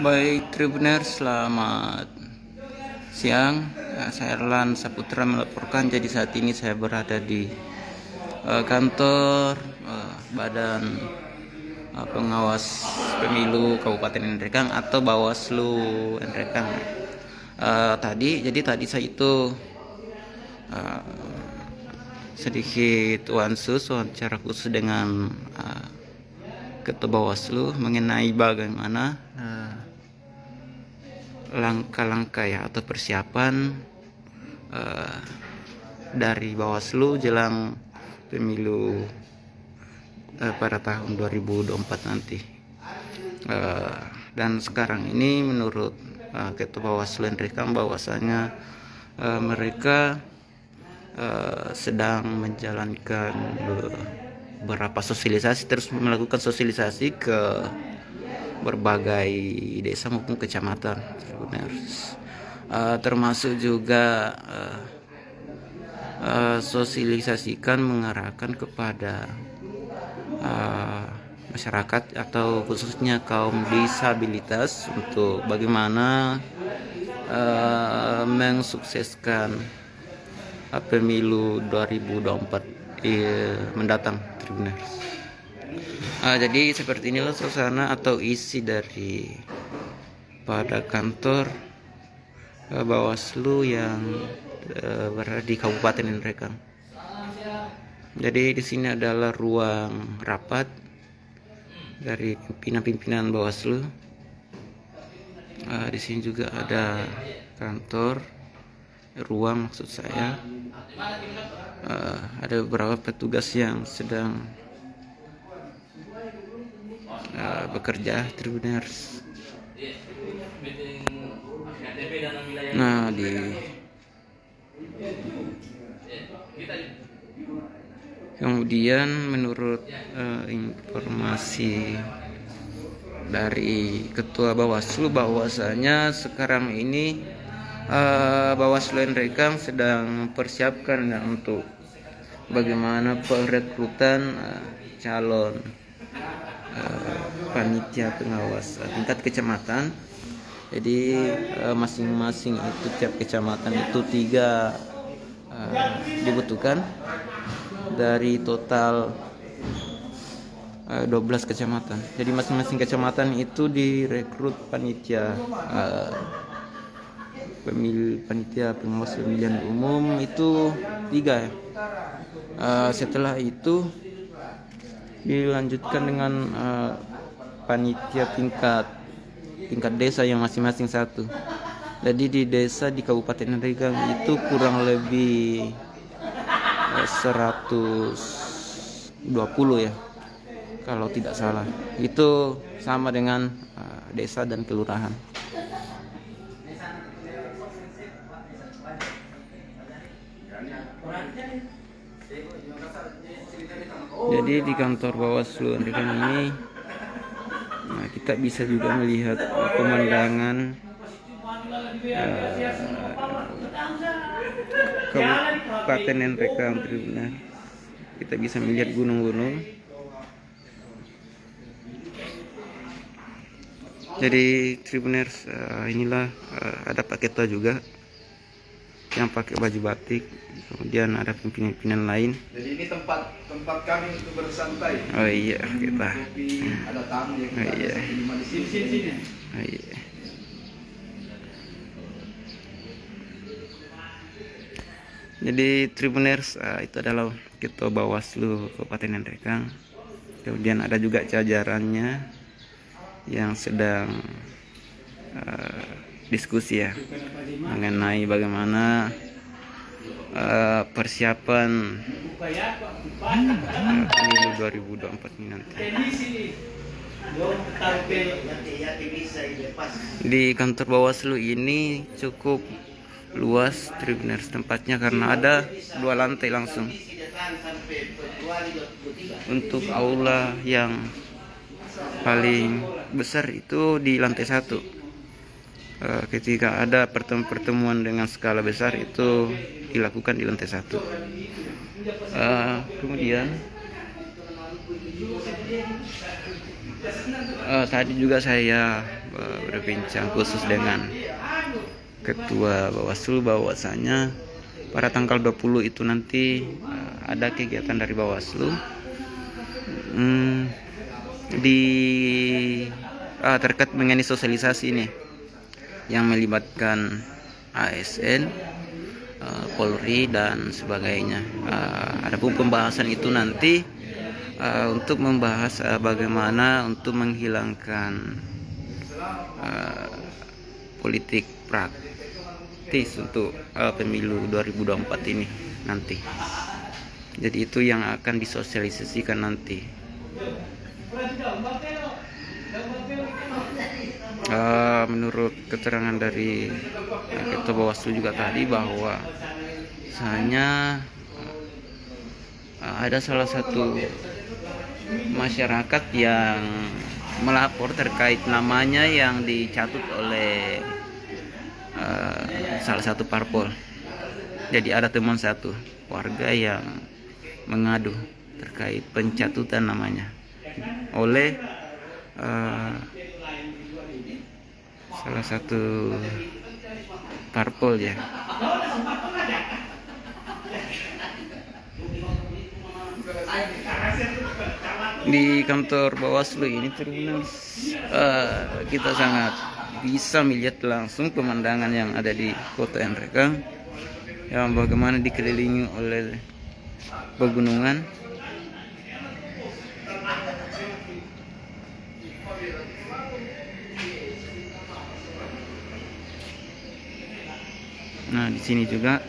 Baik, Tribuner, selamat siang. Saya Erlan Saputra melaporkan. Jadi saat ini saya berada di kantor Badan Pengawas Pemilu Kabupaten Nrekang atau Bawaslu Nrekang. Tadi saya itu sedikit wawancara khusus dengan Ketua Bawaslu mengenai bagaimana langkah-langkah atau persiapan dari Bawaslu jelang pemilu pada tahun 2024 nanti. Dan sekarang ini menurut Ketua Bawaslu Nrekang bahwasanya mereka sedang menjalankan beberapa sosialisasi, terus melakukan sosialisasi ke berbagai desa maupun kecamatan, termasuk juga sosialisasikan mengarahkan kepada masyarakat atau khususnya kaum disabilitas untuk bagaimana mensukseskan pemilu 2024 mendatang, Tribuners. Jadi seperti inilah suasana atau isi dari pada kantor Bawaslu yang berada di Kabupaten Nrekang. Jadi di sini adalah ruang rapat dari pimpinan Bawaslu. Di sini juga ada kantor, ruang maksud saya. Ada beberapa petugas yang sedang bekerja, Tribuners. Nah, kemudian menurut informasi dari Ketua Bawaslu bahwasanya sekarang ini Bawaslu Nrekang sedang mempersiapkan untuk bagaimana perekrutan calon panitia pengawas tingkat kecamatan. Jadi masing-masing itu tiap kecamatan itu 3 dibutuhkan dari total 12 kecamatan. Jadi masing-masing kecamatan itu direkrut panitia panitia pengawas pemilihan umum itu 3 ya. Setelah itu dilanjutkan dengan panitia tingkat desa yang masing-masing 1. Jadi di desa di Kabupaten Nrekang itu kurang lebih 120 ya, kalau tidak salah. Itu sama dengan desa dan kelurahan. Jadi di kantor Bawaslu Nrekang ini kita bisa juga melihat pemandangan Kabupaten Nrekang, Tribuners. Kita bisa melihat gunung-gunung. Jadi Tribuners, inilah ada Pak Ketua juga yang pakai baju batik, kemudian ada pimpinan lain. Jadi ini tempat kami untuk bersantai. Oh iya, kita. Ada tamu yang kita iya. di sini. Oh iya. Jadi Tribuners, itu adalah Ketua Bawaslu Kabupaten Nrekang. Kemudian ada juga jajarannya yang sedang diskusi ya mengenai bagaimana persiapan pemilu 2024 ini nanti. Di kantor Bawaslu ini cukup luas, Tribuners, tempatnya karena ada 2 lantai langsung. Untuk aula yang paling besar itu di lantai 1. Ketika ada pertemuan dengan skala besar itu dilakukan di lantai 1. Kemudian Tadi juga saya berbincang khusus dengan Ketua Bawaslu bahwasanya pada tanggal 20 itu nanti ada kegiatan dari Bawaslu terkait mengenai sosialisasi ini yang melibatkan ASN, Polri dan sebagainya. Adapun pembahasan itu nanti untuk membahas bagaimana untuk menghilangkan politik praktis untuk pemilu 2024 ini nanti. Jadi itu yang akan disosialisasikan nanti. Menurut keterangan dari Ketua Bawaslu juga tadi bahwa misalnya ada salah satu masyarakat yang melapor terkait namanya yang dicatut oleh salah satu parpol. Jadi ada teman satu warga yang mengadu terkait pencatutan namanya oleh salah satu parpol ya. Di kantor Bawaslu ini terus kita sangat bisa melihat langsung pemandangan yang ada di Kota Nrekang yang bagaimana dikelilingi oleh pegunungan. Nah, di sini juga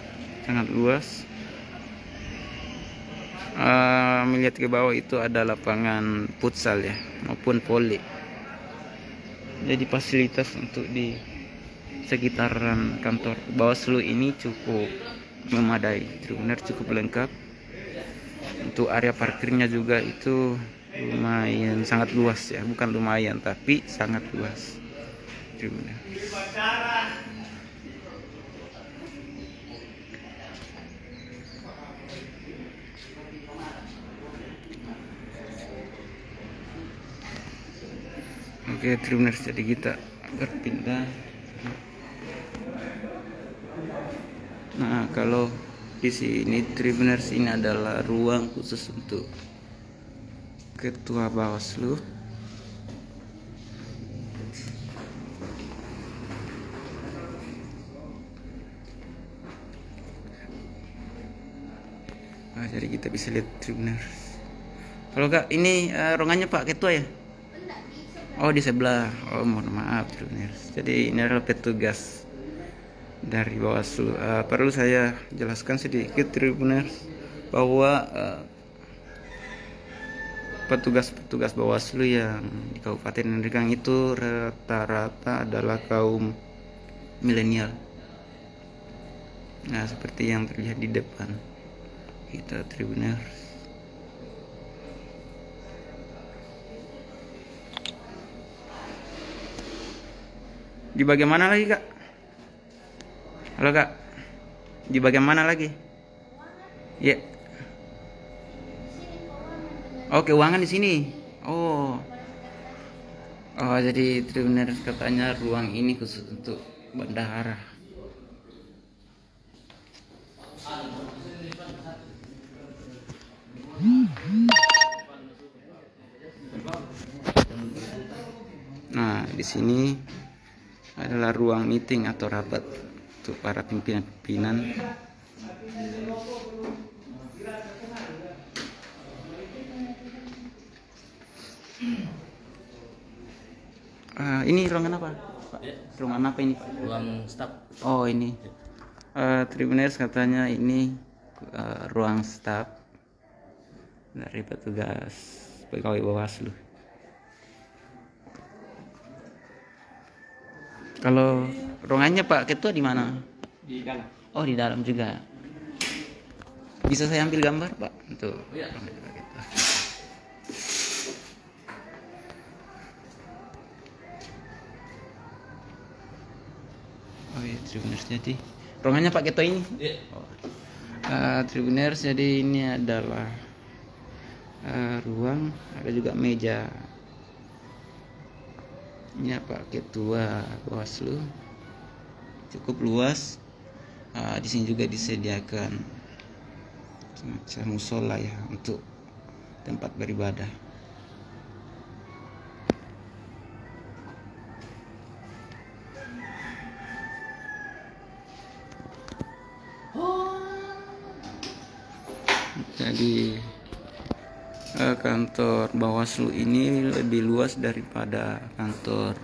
sangat luas. Melihat ke bawah itu ada lapangan futsal ya, maupun voli. Jadi fasilitas untuk di sekitaran kantor Bawaslu ini cukup memadai, benar cukup lengkap. Untuk area parkirnya juga itu lumayan sangat luas ya, bukan lumayan tapi sangat luas. Benar. Oke, Tribuners, jadi kita berpindah. Nah, kalau di sini Tribuners, ini adalah ruang khusus untuk Ketua Bawaslu. Nah, jadi kita bisa lihat Tribuners. Kalau Kak, ini ruangannya Pak Ketua ya? Oh, di sebelah. Oh, mohon maaf Tribuners. Jadi ini adalah petugas dari Bawaslu. Perlu saya jelaskan sedikit Tribuners bahwa petugas-petugas Bawaslu yang di Kabupaten Nrekang itu rata-rata adalah kaum milenial. Nah, seperti yang terlihat di depan kita Tribuners. Di bagian mana lagi Kak? Halo Kak, di bagian mana lagi? Ya. Oh, keuangan di sini. Oh, jadi Tribuners katanya ruang ini khusus untuk bendahara. Nah, di sini adalah ruang meeting atau rapat untuk para pimpinan-pimpinan. Ini ruangan apa, Pak? Ruangan apa ini, Pak? Ruang staf. Oh, ini. Tribuners katanya ini ruang staf dari petugas pegawai Bawaslu. Kalau ruangannya Pak Ketua di mana? Di dalam. Oh, di dalam juga. Bisa saya ambil gambar, Pak? Untuk Ya. Oh iya, Tribuners, jadi ruangannya Pak Ketua ini. Ya. Tribuners, jadi ini adalah ruang, ada juga meja. Ini Pak Ketua Bawaslu, cukup luas. Di sini juga disediakan semacam musola ya untuk tempat beribadah. Jadi kantor Bawaslu ini lebih luas daripada kantor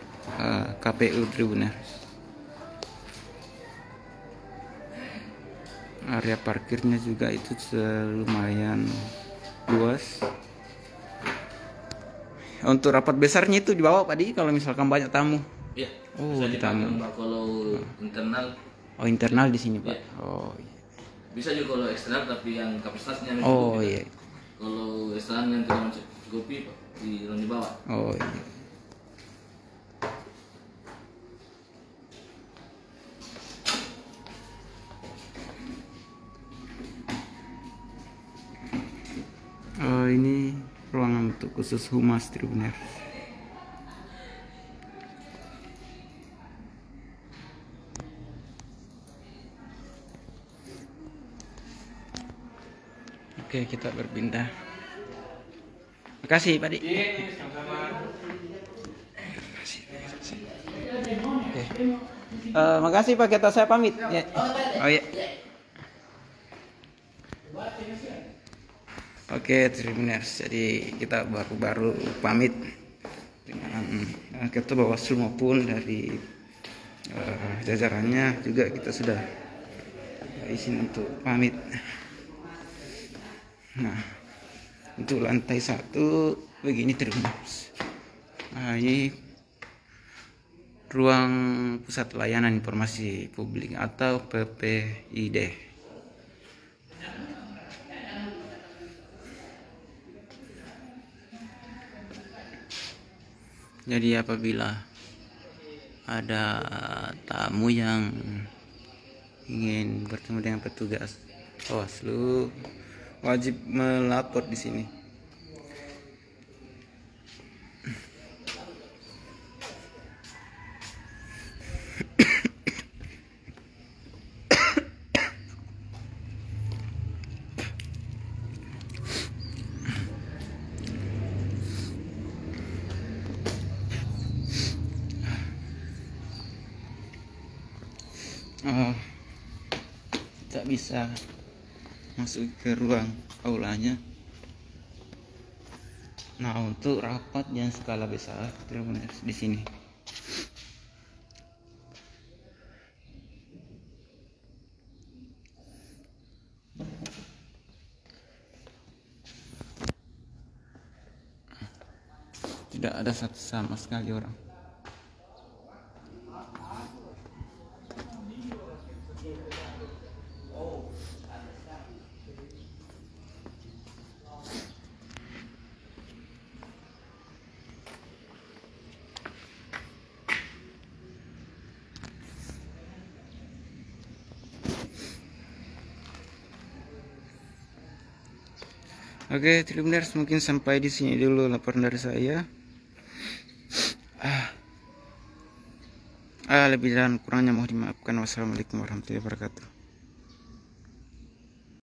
KPU Tribuners. Area parkirnya juga itu lumayan luas. Untuk rapat besarnya itu di bawah Pak Di, kalau misalkan banyak tamu. Iya. Oh, Bisa di tamu. Pak, kalau internal. Oh, internal di sini Pak. Iya. Oh iya. Bisa juga kalau eksternal tapi yang kapasitasnya Oh mencukupi, iya. Pak. Kalau eksternal yang tidak mencukupi Pak, di bawah. Oh iya. Oh, ini ruangan untuk khusus humas Tribuners. Oke, kita berpindah. Makasih Pak Di. Oke. Makasih Pak Ketua, saya pamit. Ya. Oh iya. Oke, Tribuners. Jadi kita baru pamit dengan Ketua Bawaslu maupun dari jajarannya juga kita sudah izin untuk pamit. Nah, untuk lantai 1 begini Tribuners. Nah, ini ruang Pusat Layanan Informasi Publik atau PPID. Jadi apabila ada tamu yang ingin bertemu dengan petugas Bawaslu, wajib melapor di sini. Tak bisa masuk ke ruang aulanya. Nah, untuk rapat yang skala besar Tribuners di sini. Tidak ada satu sama sekali orang. Oke, Tribuners, mungkin sampai di sini dulu laporan dari saya. Lebih dan kurangnya mohon dimaafkan. Wassalamualaikum warahmatullahi wabarakatuh.